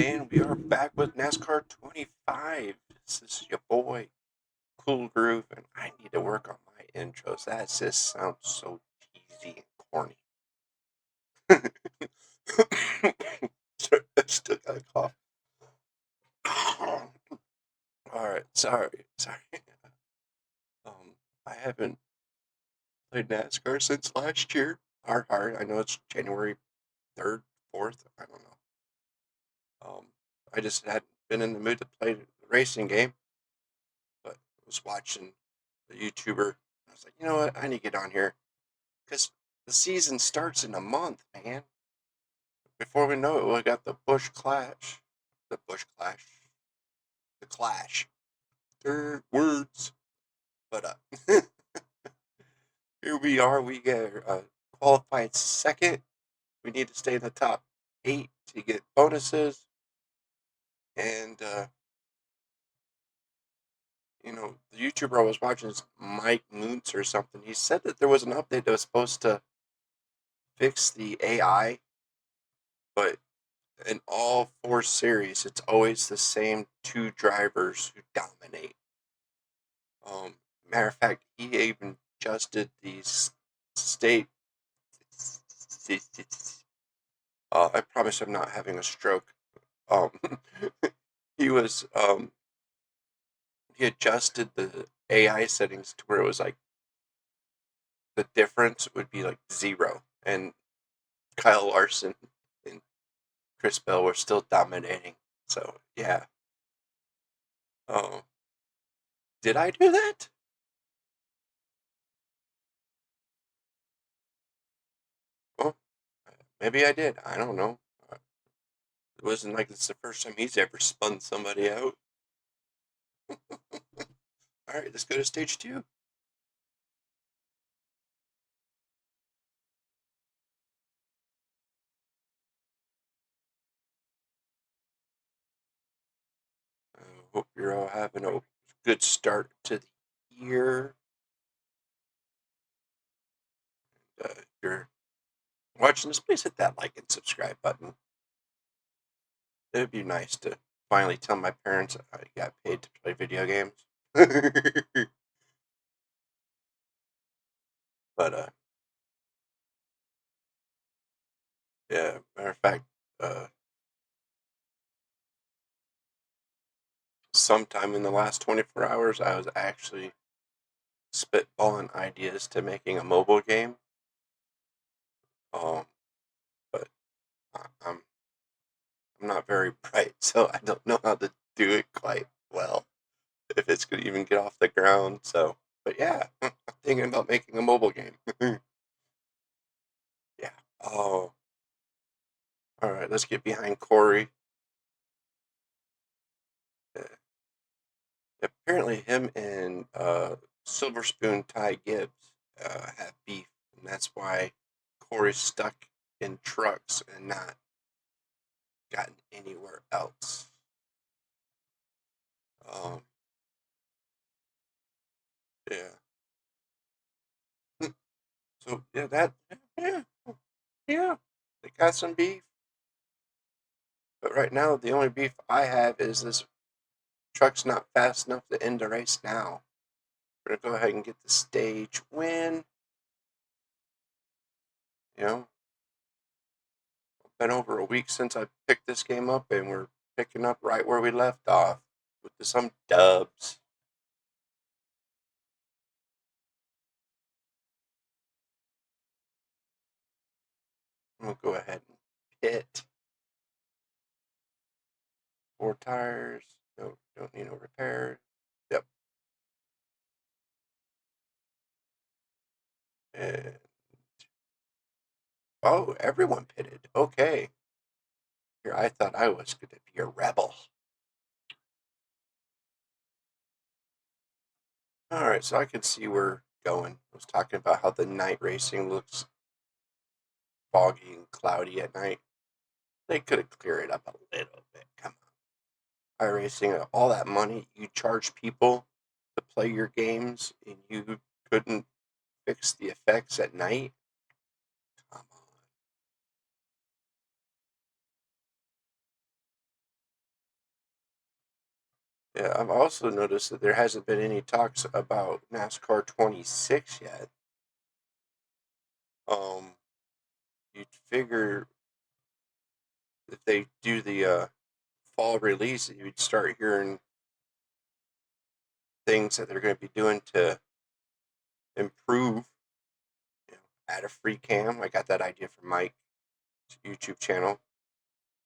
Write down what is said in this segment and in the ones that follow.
And we are back with NASCAR 25. This is your boy, Cool Groove, and I need to work on my intros. That just sounds so cheesy and corny. I still got a cough. Alright, sorry. Um, I haven't played NASCAR since last year. Hard. I know it's January 3rd, 4th. I don't know. I just hadn't been in the mood to play the racing game, but I was watching the YouTuber. I was like, you know what? I need to get on here because the season starts in a month, man. Before we know it, we got the Bush Clash. The Bush Clash. The Clash. Third words. But here we are. We get qualified second. We need to stay in the top 8 to get bonuses. And, the YouTuber I was watching is Mike Moots or something. He said that there was an update that was supposed to fix the AI, but in all 4 series, it's always the same 2 drivers who dominate. Matter of fact, he even adjusted these state. I promise I'm not having a stroke. Um, he was he adjusted the AI settings to where it was like the difference would be like 0, and Kyle Larson and Chris Bell were still dominating. So yeah. Oh, did I do that? Oh, maybe I did. I don't know. It wasn't like it's the first time he's ever spun somebody out. All right, let's go to stage 2. Hope you're all having a good start to the year. If you're watching this, please hit that like and subscribe button. It would be nice to finally tell my parents I got paid to play video games. But yeah, matter of fact, sometime in the last 24 hours, I was actually spitballing ideas to making a mobile game. But I'm not very bright, so I don't know how to do it quite well. If it's going to even get off the ground. So, but yeah, I'm thinking about making a mobile game. Yeah. Oh, all right. Let's get behind Corey. Uh, Apparently, him and Silver Spoon Ty Gibbs have beef, and that's why Corey's stuck in trucks and not gotten anywhere else. Um, yeah. So yeah, yeah, yeah. They got some beef, but right now the only beef I have is this truck's not fast enough to end the race now. We're gonna go ahead and get the stage win. You know, been over a week since I picked this game up, and we're picking up right where we left off with some dubs. We'll go ahead and pit 4 tires. No, don't need no repair. Yep. And oh, everyone pitted. Okay. Here, I thought I was going to be a rebel. All right, so I can see where we're going. I was talking about how the night racing looks foggy and cloudy at night. They could have cleared it up a little bit. Come on. iRacing, all that money you charge people to play your games and you couldn't fix the effects at night? Come on. Yeah, I've also noticed that there hasn't been any talks about NASCAR 26 yet. Um, you'd figure if they do the fall release, that you'd start hearing things that they're going to be doing to improve. You know, add a free cam. I got that idea from Mike's YouTube channel.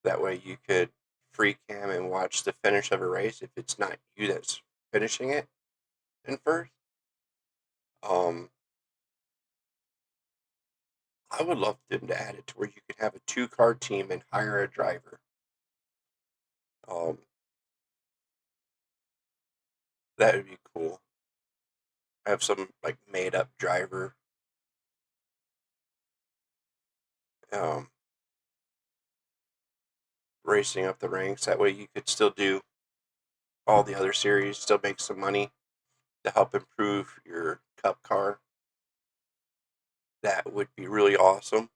That way you could free cam and watch the finish of a race if it's not you that's finishing it in first. Um, I would love them to add it to where you could have a two-car team and hire a driver. Um, that would be cool. Have some like made-up driver. Um, Racing up the ranks. That way you could still do all the other series, still make some money to help improve your cup car. That would be really awesome.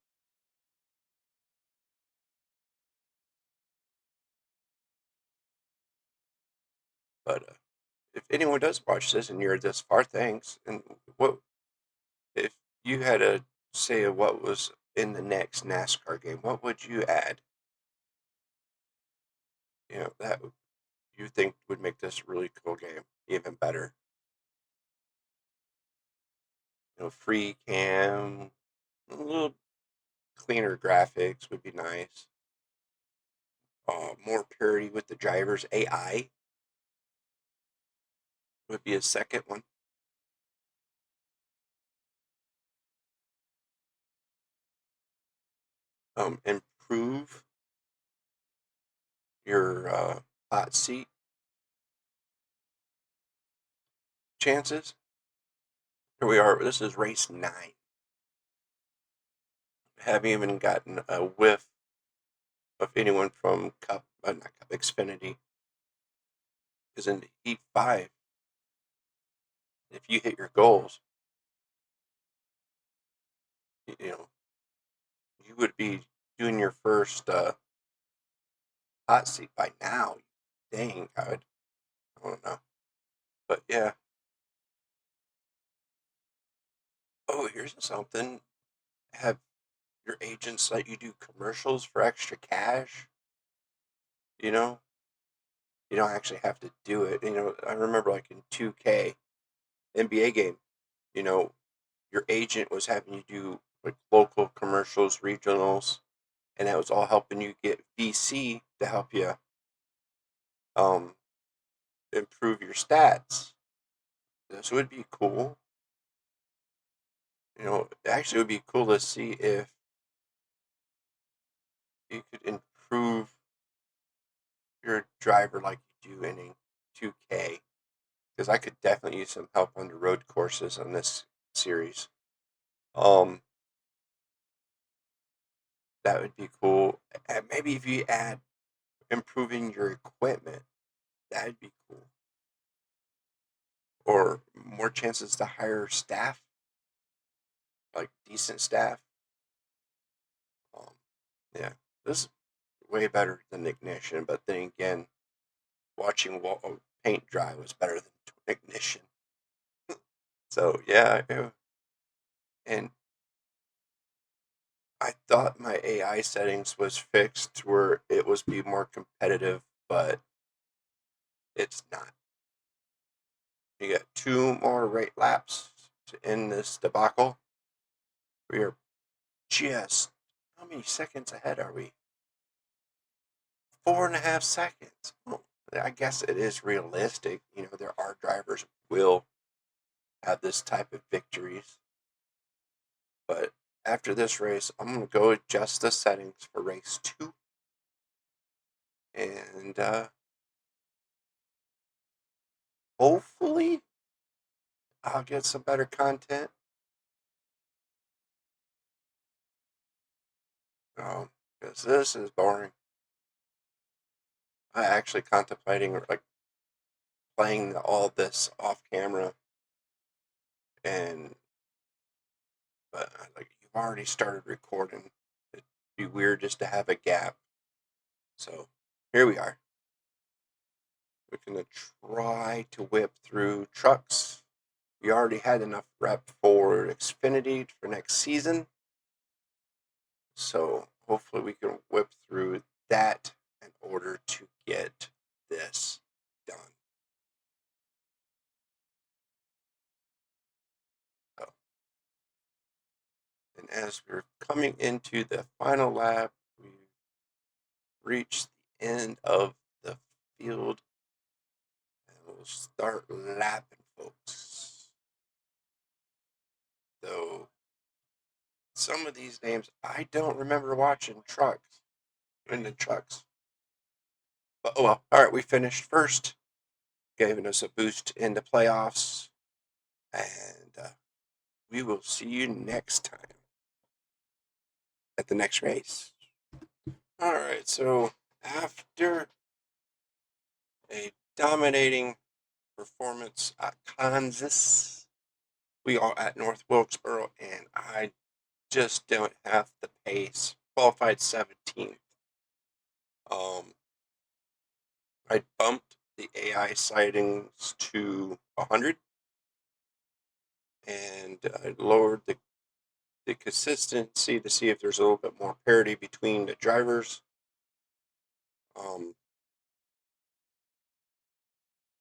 But if anyone does watch this and you're this far, thanks. And what if you had to say what was in the next NASCAR game? What would you add? You know that you think would make this a really cool game even better. You know, free cam, a little cleaner graphics would be nice. More parity with the drivers. AI would be a second one. Improve your hot seat chances. Here we are. This is race 9. Haven't even gotten a whiff of anyone from Cup, not Cup, Xfinity. Because in Heat 5, if you hit your goals, you know, you would be doing your first hot seat by now. Dang, I don't know. But yeah. Oh, here's something. Have your agents let you do commercials for extra cash? You know, you don't actually have to do it. You know, I remember like in 2K NBA game, you know, your agent was having you do like local commercials, regionals, and that was all helping you get VC to help you um, improve your stats. This would be cool. You know, actually, it would be cool to see if you could improve your driver like you do in 2K. Because I could definitely use some help on the road courses on this series. Um, that would be cool. And maybe if you add improving your equipment, that'd be cool. Or more chances to hire staff, like decent staff. Um, yeah, this is way better than Ignition, but then again, watching paint dry was better than Ignition. So yeah, and I thought my AI settings was fixed to where it was be more competitive, but it's not. You got 2 more rate laps to end this debacle. We are just how many seconds ahead are we? 4.5 seconds. Well, I guess it is realistic. You know, there are drivers who will have this type of victories. But after this race, I'm going to go adjust the settings for race 2. And hopefully I'll get some better content. Because this is boring. I actually contemplating like playing all this off camera, and but like you've already started recording. It'd be weird just to have a gap. So here we are. We're going to try to whip through trucks. We already had enough rep for Xfinity for next season. So hopefully we can whip through that in order to get this done. So, and as we're coming into the final lap, we've reached the end of the field. And we'll start lapping, folks. Though some of these names I don't remember watching in the trucks. But oh well. All right, we finished first, giving us a boost in the playoffs. And we will see you next time at the next race. All right, so after a dominating performance at Kansas, we are at North Wilkesboro, and I just don't have the pace. Qualified 17th. I bumped the AI sightings to 100, and I lowered the consistency to see if there's a little bit more parity between the drivers.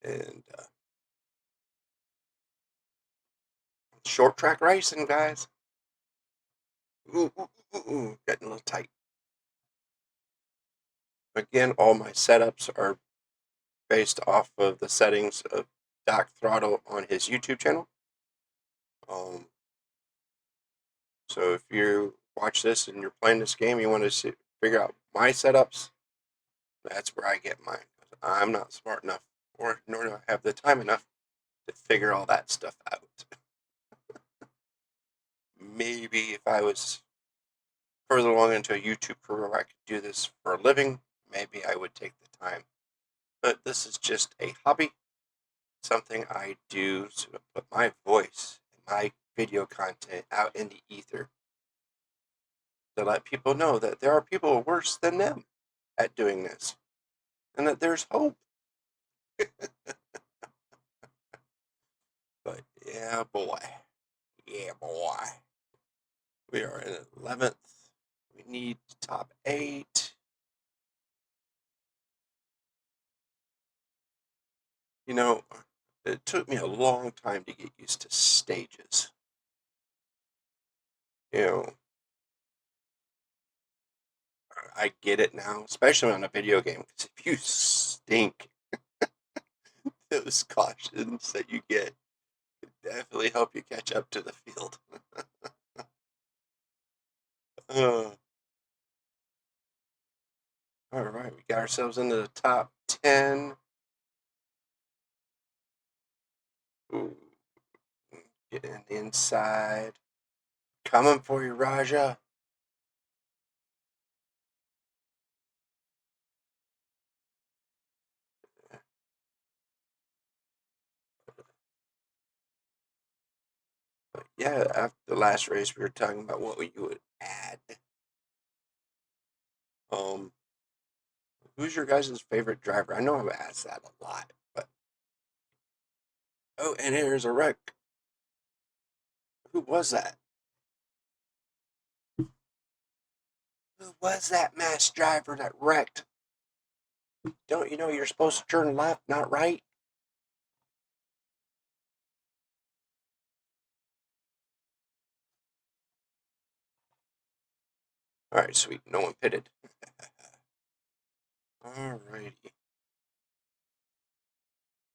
And short track racing, guys. Getting a little tight. Again, all my setups are based off of the settings of Doc Throttle on his YouTube channel. So if you watch this and you're playing this game, you want to figure out my setups, that's where I get mine. I'm not smart enough, nor do I have the time enough to figure all that stuff out. Maybe if I was further along into a YouTube career where I could do this for a living, maybe I would take the time. But this is just a hobby, something I do to put my voice and my video content out in the ether to let people know that there are people worse than them at doing this and that there's hope. But yeah, boy. Yeah, boy. We are in 11th. We need top 8. You know, it took me a long time to get used to stages. You know, I get it now, especially on a video game, because if you stink, those cautions that you get definitely help you catch up to the field. uh, all right, we got ourselves into the top 10. Ooh, getting inside. Coming for you, Raja. But yeah, after the last race, we were talking about what you would add. Who's your guys' favorite driver? I know I've asked that a lot, but oh, and here's a wreck. Who was that? Who was that mass driver that wrecked? Don't you know you're supposed to turn left, not right? All right, sweet. No one pitted. All righty.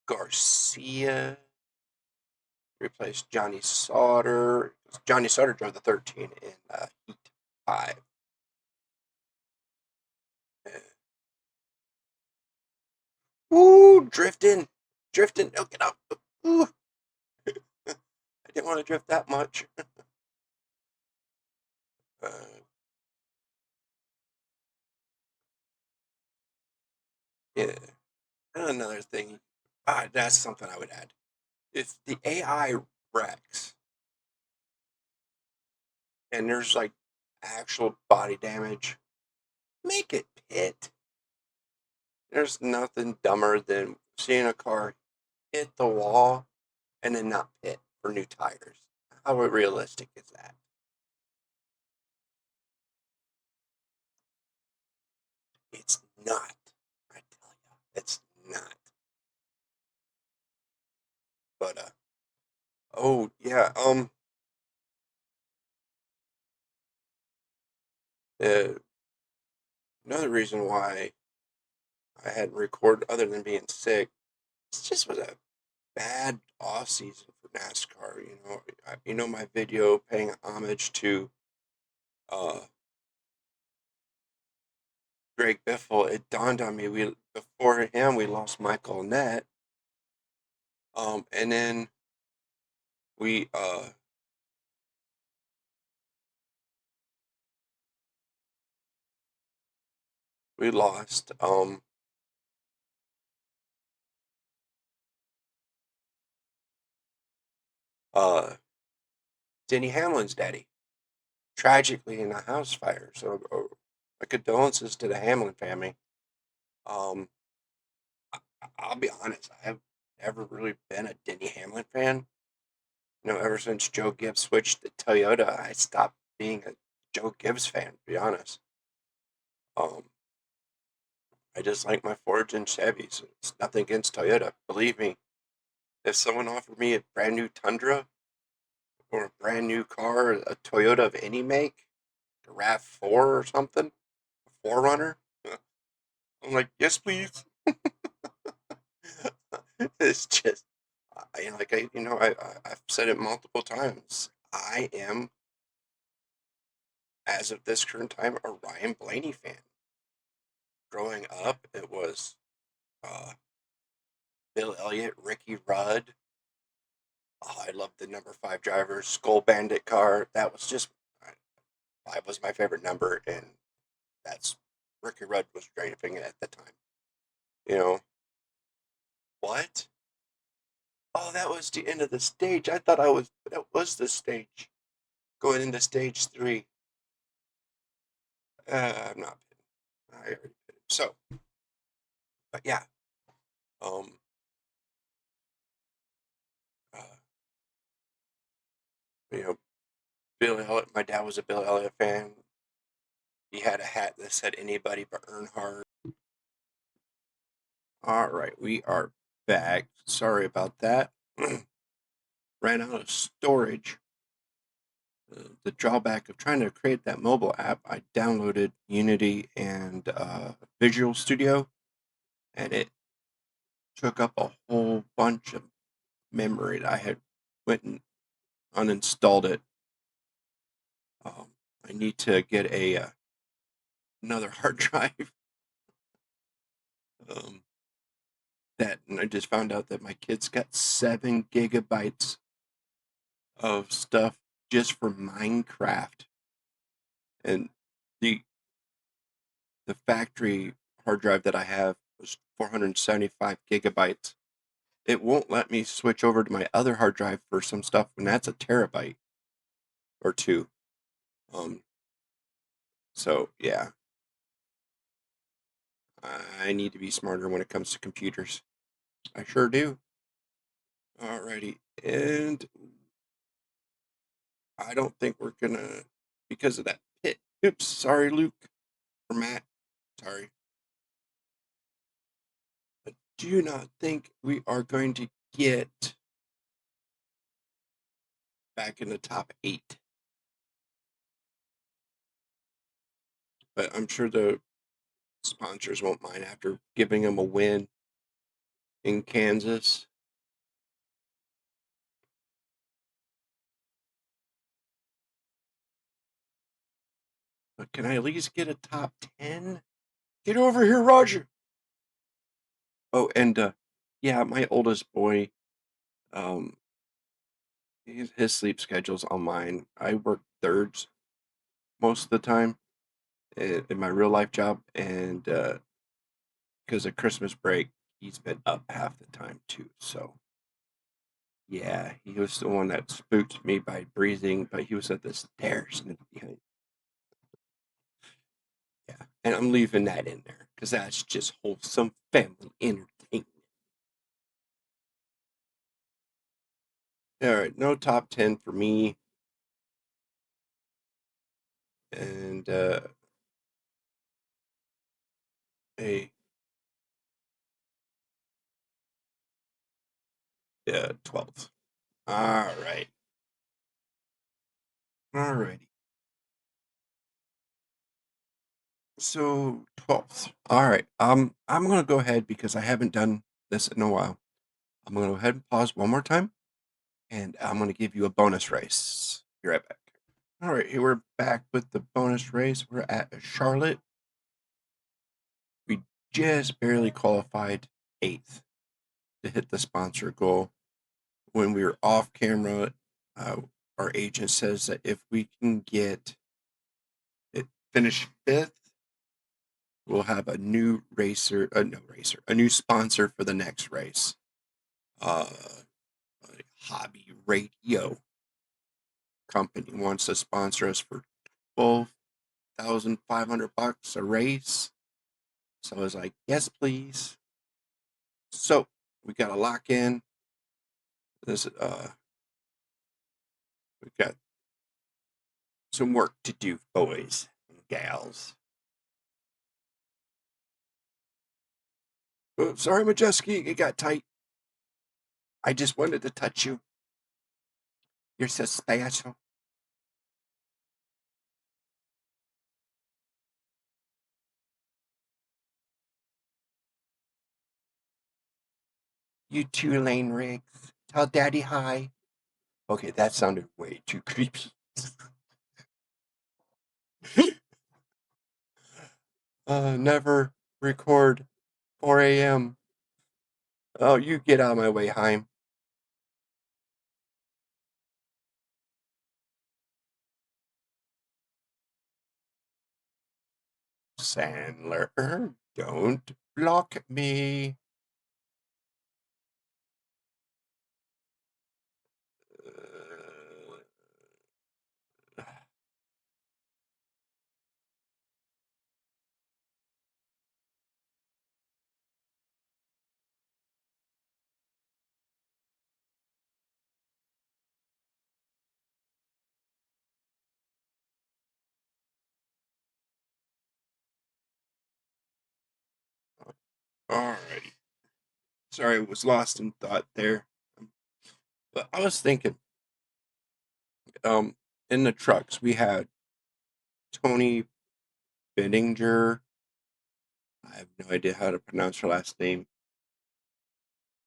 Garcia replaced Johnny Sauter. Johnny Sauter drove the 13 in Heat 5. Ooh, drifting. Drifting. No, get up. Ooh. I didn't want to drift that much. uh, yeah. Another thing. That's something I would add. If the AI wrecks and there's like actual body damage, make it pit. There's nothing dumber than seeing a car hit the wall and then not pit for new tires. How realistic is that? It's not. I tell you, it's not. But oh yeah, uh, another reason why I hadn't recorded other than being sick, it just was a bad off season for NASCAR. My video paying homage to uh Greg Biffle. It dawned on me we before him we lost Michael Nett, and then we we lost uh Denny Hamlin's daddy tragically in a house fire. So my condolences to the Hamlin family. Um, I'll be honest, I've never really been a Denny Hamlin fan. Ever since Joe Gibbs switched to Toyota, I stopped being a Joe Gibbs fan, to be honest. Um, I just like my Fords and Chevys. It's nothing against Toyota. Believe me, if someone offered me a brand new Tundra or a brand new car, a Toyota of any make, a RAV4 or something, a 4Runner, I'm like, yes, please. It's just, I've said it multiple times. I am, as of this current time, a Ryan Blaney fan. Growing up, it was uh, Bill Elliott, Ricky Rudd. Oh, I loved the number 5 driver, Skull Bandit car. That was just 5 was my favorite number, and that's Ricky Rudd was driving it at the time. You know what? Oh, that was the end of the stage. I thought that was the stage going into stage 3. I'm not kidding. I already did it. So, but yeah, um, uh, you know, Bill Elliott. My dad was a Bill Elliott fan. He had a hat that said "Anybody but Earnhardt." All right, we are back. Sorry about that. Ran out of storage. The drawback of trying to create that mobile app, I downloaded Unity and Visual Studio, and it took up a whole bunch of memory. I had went and uninstalled it. I need to get another hard drive. Um, and I just found out that my kid's got 7 gigabytes of stuff just for Minecraft, and the the factory hard drive that I have was 475 gigabytes. It won't let me switch over to my other hard drive for some stuff, and that's a terabyte or two. Um, so yeah, I need to be smarter when it comes to computers. I sure do. Alrighty, and I don't think we're gonna because of that pit. Oops, sorry, Luke or Matt. Sorry. I do not think we are going to get back in the top 8. But I'm sure the sponsors won't mind after giving them a win in Kansas. But can I at least get a top 10? Get over here, Roger. Oh, and yeah, my oldest boy, um, his sleep schedule's on mine. I work thirds most of the time in my real life job, and because of Christmas break, he's been up half the time too. So yeah, he was the one that spooked me by breathing, but he was at the stairs behind. Yeah, and I'm leaving that in there because that's just wholesome family entertainment. All right, no top 10 for me. And a 12th. All right. All righty. So 12th. All right. I'm gonna go ahead because I haven't done this in a while. I'm gonna go ahead and pause one more time, and I'm gonna give you a bonus race. Be right back. All right, here we're back with the bonus race. We're at Charlotte. We just barely qualified 8th to hit the sponsor goal. When we were off camera, uh, our agent says that if we can get it finish 5th, we'll have a new a new sponsor for the next race. Uh, Hobby Radio company wants to sponsor us for $12,500 a race. So I was like, yes, please. So we got to lock in. This we got some work to do, boys and gals. Oh, sorry, Majeski, it got tight. I just wanted to touch you. You're so special. You too, Lane Riggs. Tell Daddy hi. Okay, that sounded way too creepy. Never record 4 a.m. Oh, you get out of my way, Heim. Sandler, don't block me. Alrighty. Sorry, I was lost in thought there. But I was thinking, in the trucks we had Tony Benninger. I have no idea how to pronounce her last name.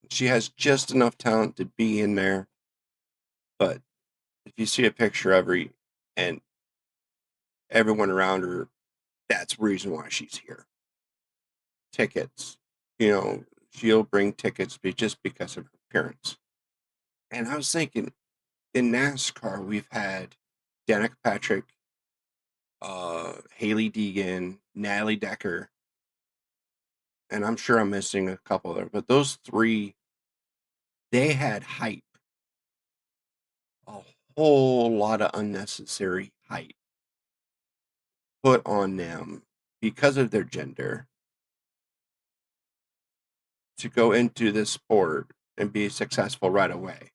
She has just enough talent to be in there, but if you see a picture of her and everyone around her, that's the reason why she's here. Tickets, she'll bring tickets just because of her appearance. And I was thinking, in NASCAR, we've had Danica Patrick, Haley Deegan, Natalie Decker, and I'm sure I'm missing a couple there, but those three, they had hype, a whole lot of unnecessary hype put on them because of their gender to go into this sport and be successful right away,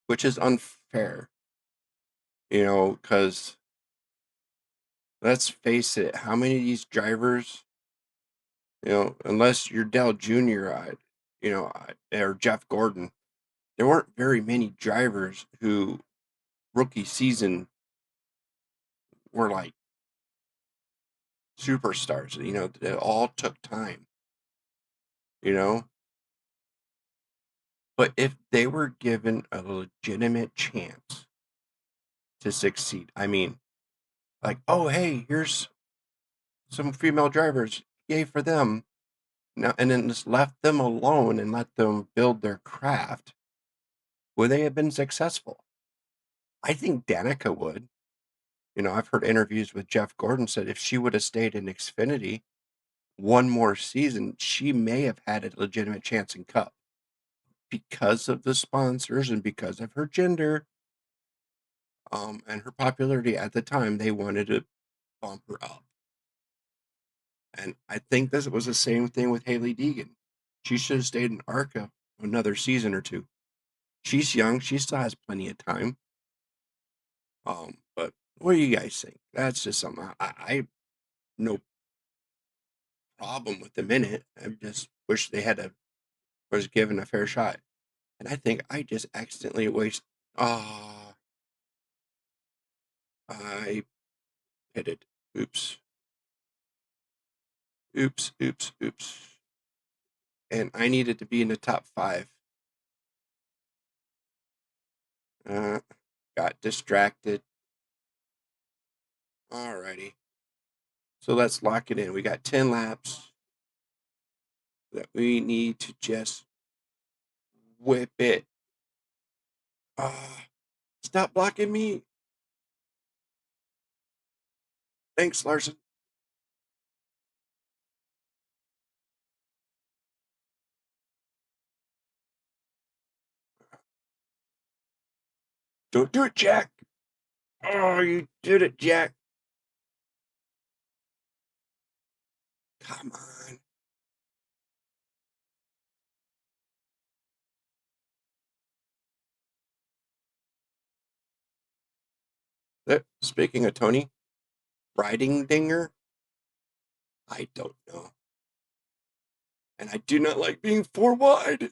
which is unfair, because let's face it, how many of these drivers, unless you're Dell Jr., or Jeff Gordon, there weren't very many drivers who rookie season were like superstars. It all took time, you know. But if they were given a legitimate chance to succeed, I mean, like, oh, hey, here's some female drivers, yay for them. Now, and then just left them alone and let them build their craft, would they have been successful? I think Danica would. I've heard interviews with Jeff Gordon said if she would have stayed in Xfinity one more season, she may have had a legitimate chance in Cup because of the sponsors and because of her gender, and her popularity at the time. They wanted to bump her up, and I think this was the same thing with Haley Deegan. She should have stayed in ARCA another season or two. She's young. She still has plenty of time. But what do you guys think? That's just something I no problem with the minute. I just wish they had a was given a fair shot. And I think I just accidentally waste. Ah, I hit it. Oops. Oops. Oops. Oops. And I needed to be in the top 5. Uh, got distracted. Alrighty. So let's lock it in. We got 10 laps that we need to just whip it. Stop blocking me. Thanks, Larson. Don't do it, Jack. Oh, you did it, Jack. Come on. Speaking of Tony, riding dinger, I don't know. And I do not like being 4 wide.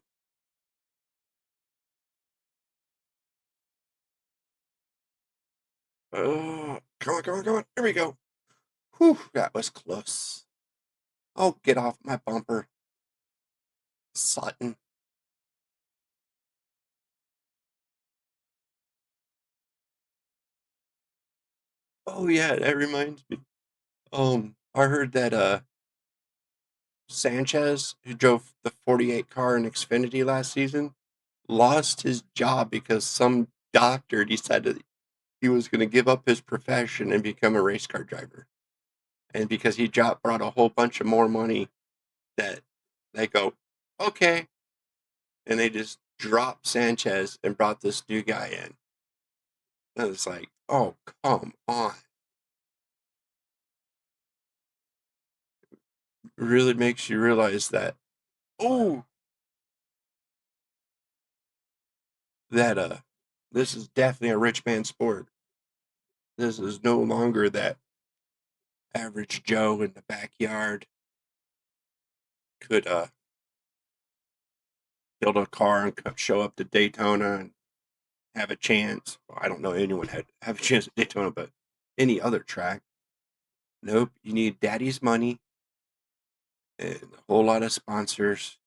Oh, come on, come on, come on. Here we go. Whew, that was close. Oh, get off my bumper, Sutton. Oh yeah, that reminds me. I heard that Sanchez, who drove the 48 car in Xfinity last season, lost his job because some doctor decided he was going to give up his profession and become a race car driver. And because he brought a whole bunch of more money, that they go, okay. And they just dropped Sanchez and brought this new guy in. And it's like, oh, come on. It really makes you realize that, oh, that this is definitely a rich man sport. This is no longer that average Joe in the backyard could build a car and show up to Daytona and have a chance. Well, I don't know anyone had have a chance at Daytona, but any other track. Nope. You need daddy's money and a whole lot of sponsors.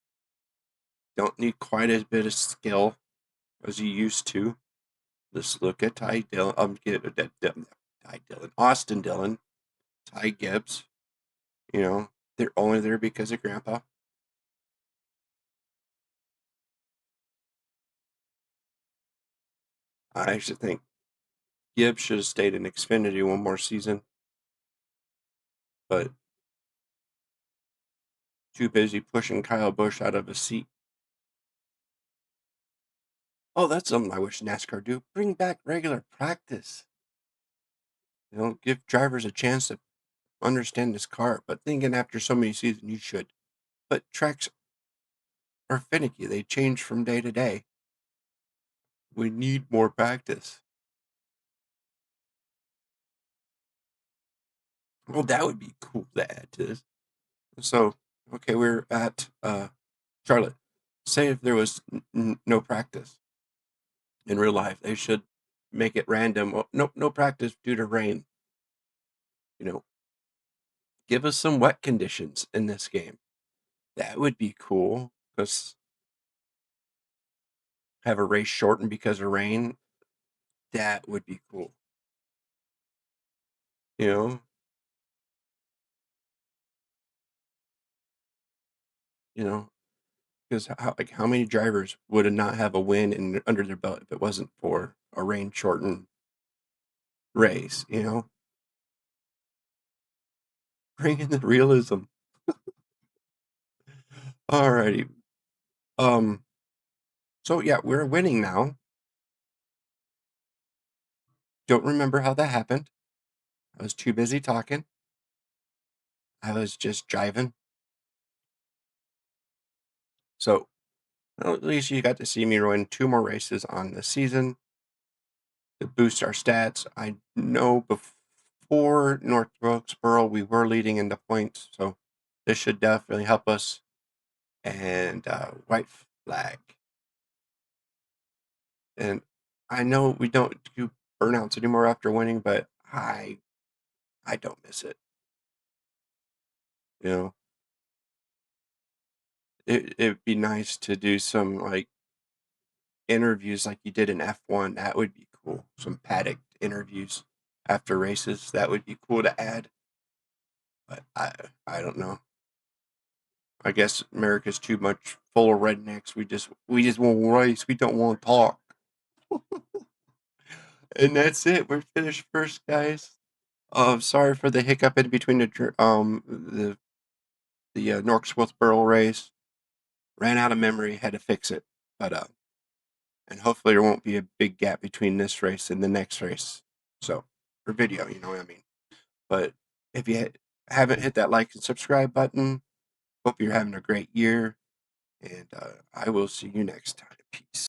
Don't need quite as bit of skill as you used to. Just look at Ty Dillon. Ty Dillon, Austin Dillon, Ty Gibbs. You know, they're only there because of Grandpa. I actually think Gibbs should have stayed in Xfinity one more season, but too busy pushing Kyle Busch out of his seat. Oh, that's something I wish NASCAR do. Bring back regular practice. You know, give drivers a chance to understand this car. But thinking after so many seasons, you should. But tracks are finicky. They change from day to day. We need more practice. Well, that would be cool to add to this. So, okay, we're at Charlotte. Say if there was no practice in real life, they should make it random. Well, no practice due to rain. You know, give us some wet conditions in this game. That would be cool. Because have a race shortened because of rain. That would be cool. You know, you know, because how many drivers would not have a win under their belt if it wasn't for a rain shortened race? You know, bring in the realism. Alrighty. Um. So yeah, we're winning now. Don't remember how that happened. I was too busy talking. I was just driving. So Well, at least you got to see me win 2 more races on the season to boost our stats. I know before North Wilkesboro, we were leading in the points, so this should definitely help us. And white flag. And I know we don't do burnouts anymore after winning, but I don't miss it. You know, it'd be nice to do some like interviews like you did in F1. That would be cool. Some paddock interviews after races. That would be cool to add. But I don't know. I guess America's too much full of rednecks. We just want to race. We don't want to talk. And that's it. We're finished first, guys. Sorry for the hiccup in between the North Wilkesboro race. Ran out of memory, had to fix it. But and hopefully there won't be a big gap between this race and the next race. So for video, you know what I mean. But if you haven't hit that like and subscribe button, hope you're having a great year, and I will see you next time. Peace.